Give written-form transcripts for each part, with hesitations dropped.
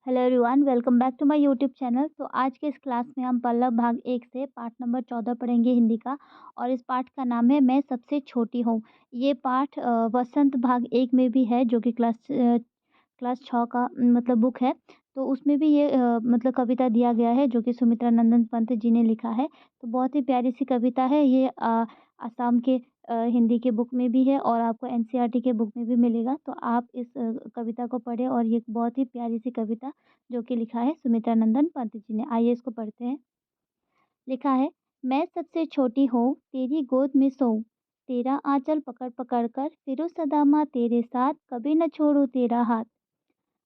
Hello everyone, welcome back to my YouTube channel. तो आज के इस क्लास में हम पल्लव भाग 1 से पाठ नंबर 14 पढ़ेंगे हिंदी का। और इस पाठ का नाम है मैं सबसे छोटी हूँ। ये पाठ वसंत भाग 1 में भी है, जो कि क्लास 6 का मतलब बुक है। तो उसमें भी ये मतलब कविता दिया गया है, जो कि सुमित्रा नंदन पंत जी ने लिखा है। तो बहुत ही प्यारी सी कविता है ये। असम के हिंदी के बुक में भी है और आपको एनसीईआरटी के बुक में भी मिलेगा। तो आप इस कविता को पढ़ें, और ये बहुत ही प्यारी सी कविता जो कि लिखा है सुमित्रा नंदन पंत जी ने। आइए इसको पढ़ते हैं। लिखा है, मैं सबसे छोटी हूँ, तेरी गोद में सोऊं, तेरा आंचल पकड़ पकड़ कर फिरूं सदा माँ तेरे साथ, कभी न छोड़ूं तेरा हाथ।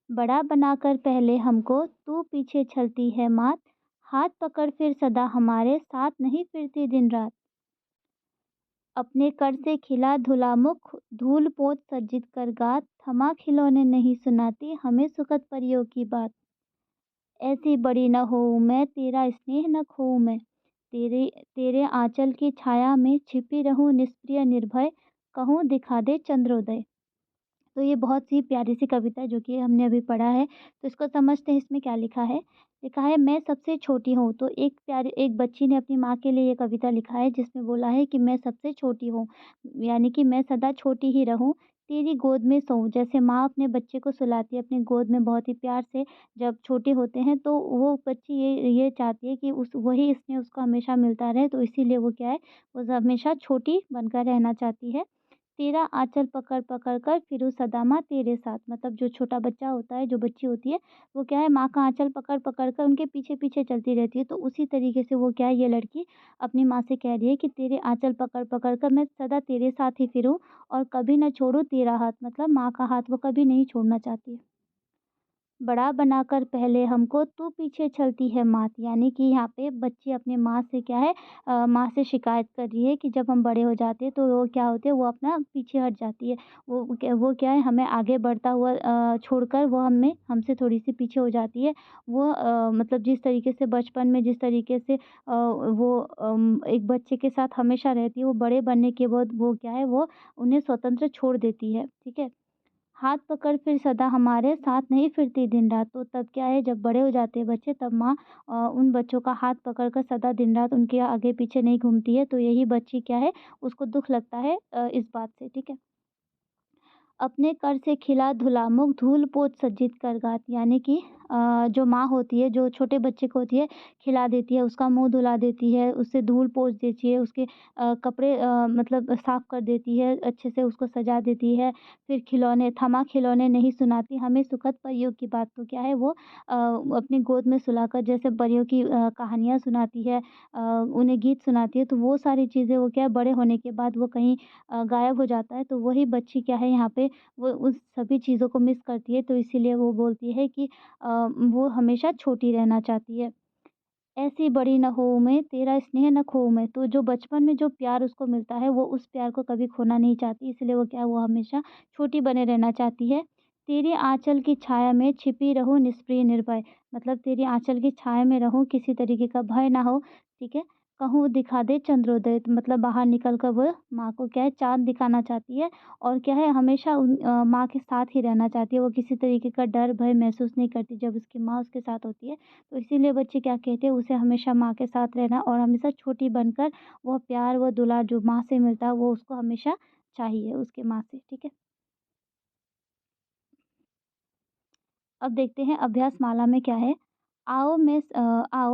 बड़ा बनाकर पहले हमको तू पीछे चलती है मात, हाथ पकड़ फिर सदा हमारे साथ नहीं फिरती दिन रात। अपने कर से खिला धुला मुख, धूल पोत सज्जित कर गात, थमा खिलौने नहीं सुनाती हमें सुखद परियों की बात। ऐसी बड़ी न होऊं मैं, तेरा स्नेह न खोऊं मैं, तेरे तेरे आंचल की छाया में छिपी रहूं निष्प्रिय निर्भय, कहूँ दिखा दे चंद्रोदय। तो ये बहुत ही प्यारी सी कविता है, जो कि हमने अभी पढ़ा है। तो इसको समझते हैं, इसमें क्या लिखा है। लिखा है, मैं सबसे छोटी हूँ। तो एक बच्ची ने अपनी माँ के लिए ये कविता लिखा है, जिसमें बोला है कि मैं सबसे छोटी हूँ, यानी कि मैं सदा छोटी ही रहूँ, तेरी गोद में सोऊं। जैसे माँ अपने बच्चे को सुलाती है अपनी गोद में बहुत ही प्यार से, जब छोटे होते हैं, तो वो बच्ची ये चाहती है कि उस वही स्नेह उसको हमेशा मिलता रहे। तो इसीलिए वो क्या है, वो हमेशा छोटी बनकर रहना चाहती है। तेरा आँचल पकड़ पकड़ कर फिरूँ सदा माँ तेरे साथ। मतलब जो छोटा बच्चा होता है, जो बच्ची होती है, वो क्या है, माँ का आँचल पकड़ पकड़ कर उनके पीछे-पीछे चलती रहती है। तो उसी तरीके से वो क्या है, ये लड़की अपनी माँ से कह रही है कि तेरे आँचल पकड़ पकड़ कर मैं सदा तेरे साथ ही फिरूँ, और कभी ना छोड़ूँ तेरा हाथ। मतलब माँ का हाथ वो कभी नहीं छोड़ना चाहती है। बड़ा बनाकर पहले हमको तू पीछे चलती है मात, यानी कि यहाँ पे बच्ची अपनी माँ से क्या है, माँ से शिकायत कर रही है कि जब हम बड़े हो जाते हैं तो वो क्या होते हैं, वो अपना पीछे हट जाती है। वो क्या है, हमें आगे बढ़ता हुआ छोड़कर वो हमें हमसे थोड़ी सी पीछे हो जाती है। वो मतलब जिस तरीके से बचपन में जिस तरीके से वो एक बच्चे के साथ हमेशा रहती है, वो बड़े बनने के बाद वो क्या है, वो उन्हें स्वतंत्र छोड़ देती है। ठीक है। हाथ पकड़ फिर सदा हमारे साथ नहीं फिरती दिन रात। तो तब क्या है, जब बड़े हो जाते हैं बच्चे, तब माँ उन बच्चों का हाथ पकड़ कर सदा दिन रात उनके आगे पीछे नहीं घूमती है। तो यही बच्ची क्या है, उसको दुःख लगता है इस बात से। ठीक है। अपने कर से खिला धुला मुख, धूल पोत सज्जित कर गात, यानी कि जो माँ होती है, जो छोटे बच्चे को होती है, खिला देती है, उसका मुँह धुला देती है, उससे धूल पोंछ देती है, उसके कपड़े मतलब साफ कर देती है, अच्छे से उसको सजा देती है। फिर खिलौने थमा खिलौने नहीं सुनाती हमें सुखद परियों की बात। तो क्या है, वो अपनी गोद में सुलाकर जैसे परियों की कहानियाँ सुनाती है, उन्हें गीत सुनाती है। तो वो सारी चीज़ें वो क्या है, बड़े होने के बाद वो कहीं गायब हो जाता है। तो वही बच्ची क्या है, यहाँ पे वो उस सभी चीज़ों को मिस करती है। तो इसीलिए वो बोलती है कि वो हमेशा छोटी रहना चाहती है। ऐसी बड़ी न होऊँ मैं, तेरा स्नेह न खोऊँ मैं। तो जो बचपन में जो प्यार उसको मिलता है, वो उस प्यार को कभी खोना नहीं चाहती, इसलिए वो क्या है, वो हमेशा छोटी बने रहना चाहती है। तेरी आँचल की छाया में छिपी रहूँ निष्प्रिय निर्भय। मतलब तेरी आँचल की छाया में रहूँ, किसी तरीके का भय ना हो। ठीक है। कहूँ दिखा दे चंद्रोदय। तो मतलब बाहर निकल कर वो माँ को क्या है, चाँद दिखाना चाहती है। और क्या है, हमेशा माँ के साथ ही रहना चाहती है। वो किसी तरीके का डर भय महसूस नहीं करती जब उसकी माँ उसके साथ होती है। तो इसीलिए बच्चे क्या कहते हैं, उसे हमेशा माँ के साथ रहना, और हमेशा छोटी बनकर वो प्यार, वो दुलार जो माँ से मिलता है, वो उसको हमेशा चाहिए उसके माँ से। ठीक है। अब देखते हैं अभ्यास माला में क्या है। आओ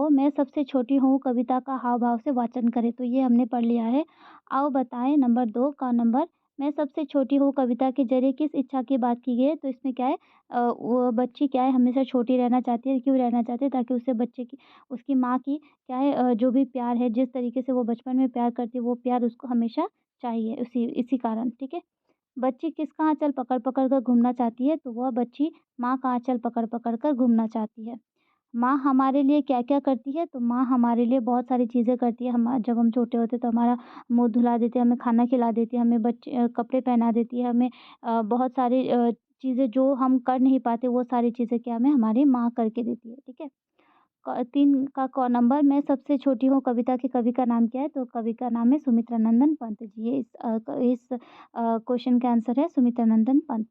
मैं सबसे छोटी हूँ, कविता का हाव-भाव से वाचन करें। तो ये हमने पढ़ लिया है। आओ बताएँ नंबर 2 का नंबर, मैं सबसे छोटी हूँ कविता के ज़रिए किस इच्छा की बात की गई है। तो इसमें क्या है, वो बच्ची क्या है, हमेशा छोटी रहना चाहती है। क्यों रहना चाहती है? ताकि उसे बच्चे की उसकी माँ की क्या है, जो भी प्यार है, जिस तरीके से वो बचपन में प्यार करती है, वो प्यार उसको हमेशा चाहिए, इसी कारण। ठीक है। बच्ची किसका आँचल पकड़-पकड़ कर घूमना चाहती है? तो वह बच्ची माँ का आँचल पकड़-पकड़ कर घूमना चाहती है। माँ हमारे लिए क्या-क्या करती है? तो माँ हमारे लिए बहुत सारी चीज़ें करती है। हम जब हम छोटे होते हैं तो हमारा मुँह धुला देती है, हमें खाना खिला देती है, हमें कपड़े पहना देती है, हमें बहुत सारी चीज़ें जो हम कर नहीं पाते, वो सारी चीज़ें क्या हमें हमारी माँ करके देती है। ठीक है? 3 का क नंबर, मैं सबसे छोटी हूँ कविता के कवि का नाम क्या है? तो कवि का नाम है सुमित्रा नंदन पंत जी। ये इस क्वेश्चन का आंसर है सुमित्रा नंदन पंत।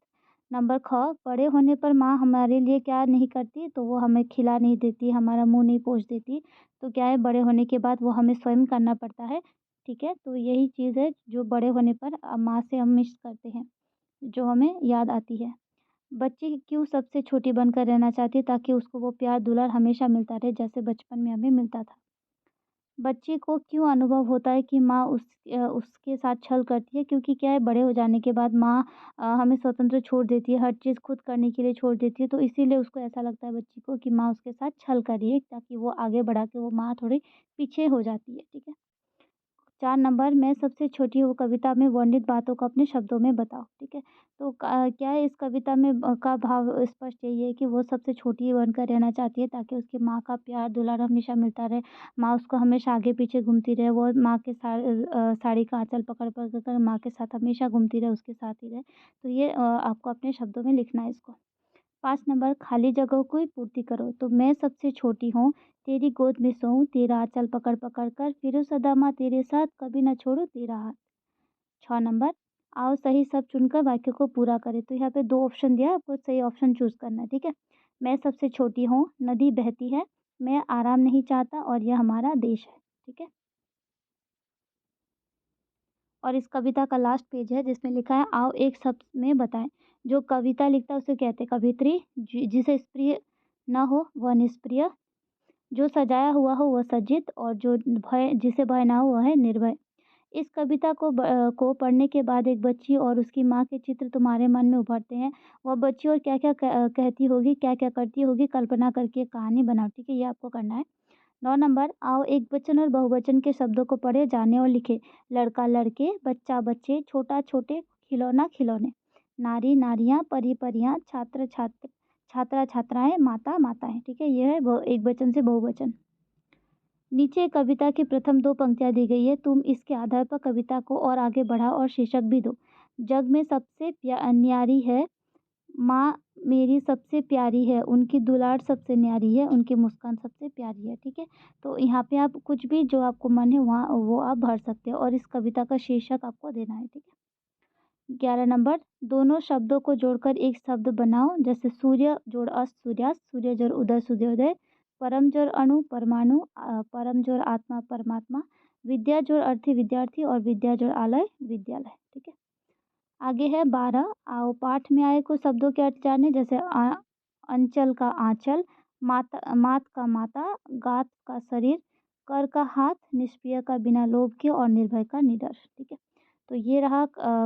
नंबर ख, बड़े होने पर माँ हमारे लिए क्या नहीं करती? तो वो हमें खिला नहीं देती, हमारा मुँह नहीं पोंछ देती। तो क्या है, बड़े होने के बाद वो हमें स्वयं करना पड़ता है, ठीक है? तो यही चीज़ है जो बड़े होने पर माँ से हम मिस करते हैं, जो हमें याद आती है। बच्ची क्यों सबसे छोटी बनकर रहना चाहती है? ताकि उसको वो प्यार दुलार हमेशा मिलता रहे, जैसे बचपन में हमें मिलता था। बच्चे को क्यों अनुभव होता है कि माँ उसके साथ छल करती है? क्योंकि क्या है, बड़े हो जाने के बाद माँ हमें स्वतंत्र छोड़ देती है, हर चीज़ खुद करने के लिए छोड़ देती है, तो इसीलिए उसको ऐसा लगता है बच्ची को कि माँ उसके साथ छल कर रही है, ताकि वो आगे बढ़ा के वो माँ थोड़ी पीछे हो जाती है, ठीक है? 4 नंबर, मैं सबसे छोटी हूँ कविता में वर्णित बातों को अपने शब्दों में बताओ, ठीक है? तो क्या है, इस कविता में का भाव स्पष्ट यही है कि वो सबसे छोटी बनकर रहना चाहती है, ताकि उसकी माँ का प्यार दुलार हमेशा मिलता रहे। माँ उसको हमेशा आगे-पीछे घूमती रहे, वो माँ के साड़ी का आँचल पकड़-पकड़ कर माँ के साथ हमेशा घूमती रहे, उसके साथ ही रहे। तो ये आपको अपने शब्दों में लिखना है इसको। 5 नंबर, खाली जगहों की पूर्ति करो। तो मैं सबसे छोटी हूँ, तेरी गोद में सोऊँ, तेरा आँचल पकड़-पकड़ कर, फिरूँ सदा माँ तेरे साथ, कभी ना छोड़ूँ तेरा हाथ। 6 नंबर, आओ सही सब चुनकर वाक्य को पूरा करें। तो यहाँ पे 2 ऑप्शन दिया है, आपको सही ऑप्शन चूज़ करना है, ठीक है? मैं सबसे छोटी हूँ, नदी बहती है, मैं आराम नहीं चाहता और यह हमारा देश है, ठीक है? और इस कविता का लास्ट पेज है जिसमें लिखा है, आओ एक शब्द में बताएँ। जो कविता लिखता है उसे कहते हैं कवित्री, जिसे प्रिय न हो वह निष्प्रिय, जो सजाया हुआ हो वह सज्जित, और जो भय जिसे भय ना हो वह है निर्भय। इस कविता को पढ़ने के बाद एक बच्ची और उसकी माँ के चित्र तुम्हारे मन में उभरते हैं। वह बच्ची और क्या-क्या कहती होगी, क्या-क्या करती होगी, कल्पना करके एक कहानी बनाओ, ठीक है? ये आपको करना है। 9 नंबर, आओ एकवचन और बहुवचन के शब्दों को पढ़ें, जानें और लिखें। लड़का लड़के, बच्चा बच्चे, छोटा छोटे, खिलौना खिलौने। नारी नारियाँ, परी परियाँ, छात्र छात्र, छात्रा छात्राएँ, माता माताएँ, ठीक है? ये है एकवचन से बहुवचन। नीचे कविता की प्रथम 2 पंक्तियाँ दी गई है, तुम इसके आधार पर कविता को और आगे बढ़ाओ और शीर्षक भी दो। जग में सबसे न्यारी है, माँ मेरी सबसे प्यारी है, उनकी दुलार सबसे न्यारी है, उनकी मुस्कान सबसे प्यारी है, ठीक है? तो यहाँ पे आप कुछ भी जो आपको मन है वहाँ वो आप भर सकते हो, और इस कविता का शीर्षक आपको देना है, ठीक है? 11 नंबर, दोनों शब्दों को जोड़कर एक शब्द बनाओ, जैसे सूर्य जोड़ अस्त सूर्यास्त, सूर्य जोड़ उदय सूर्योदय, परम जोड़ अणु परमाणु, परम जोड़ आत्मा परमात्मा, विद्या जोड़ अर्थी विद्यार्थी, और विद्या जोड़ आलय विद्यालय, ठीक है? आगे है 12, आओ पाठ में आए कुछ शब्दों के अर्थ जानें, जैसे अंचल का आंचल, मात का माता, गात का शरीर, कर का हाथ, निष्क्रिय का बिना लोभ के, और निर्भय का निडर, ठीक है? तो ये रहा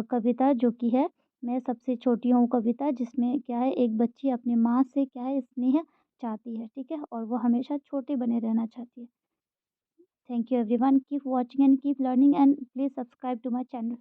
कविता जो कि है मैं सबसे छोटी हूँ कविता, जिसमें क्या है, एक बच्ची अपनी माँ से क्या है, स्नेह चाहती है, ठीक है? और वो हमेशा छोटे बने रहना चाहती है। Thank you everyone, keep watching and keep learning, and please subscribe to my channel.